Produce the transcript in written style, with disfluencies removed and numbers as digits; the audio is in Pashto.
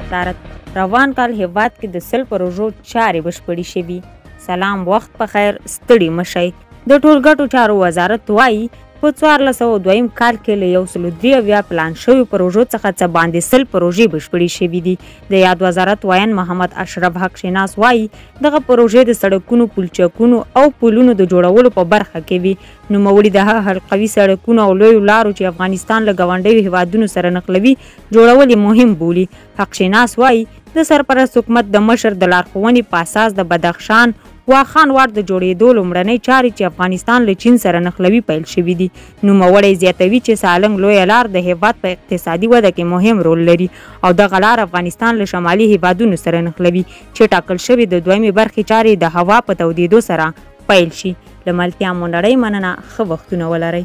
وزارت روان کال هیواد کې د 100 پروژو چارې بشپړې شوي. سلام، وخت په خیر، ستړي مشئ. د ټولګټو چارو وزارت وایي په 1402 کال کې له 103 پلان شوي پروژو څخه څه باندې 100 پروژې بشپړې شوي دي. د یاد وزارت وایي محمد اشرف حق شناس وایي دغه پروژې د سړکونو، پلچکونو او پلونو د جوړولو په برخه کې وي. نوموړي د حلقوي سړکونو او لویو لارو چې افغانستان له ګاونډیو هیوادونو سره نښلوي جوړول یې مهم بولي. حق شناس وایي د سرپرست حکومت د مشر د لارښوونې په اساس د بدخشان واخان واټ د جوړېدو لومړنۍ چارې چې افغانستان له چین سره نښلوي پیل شوي دي. نوموړی زیاتوي چې سالنګ لویه لار د هیواد په اقتصادي وده کې مهم رول لري او دغه لار افغانستان له شمالي هیوادونو سره نښلوي چې ټاکل شوي د دویمې برخې چارې د هوا په تودېدو سره پیل شي. له ملتیا مو نړۍ مننه، ښه وختونه ولرئ.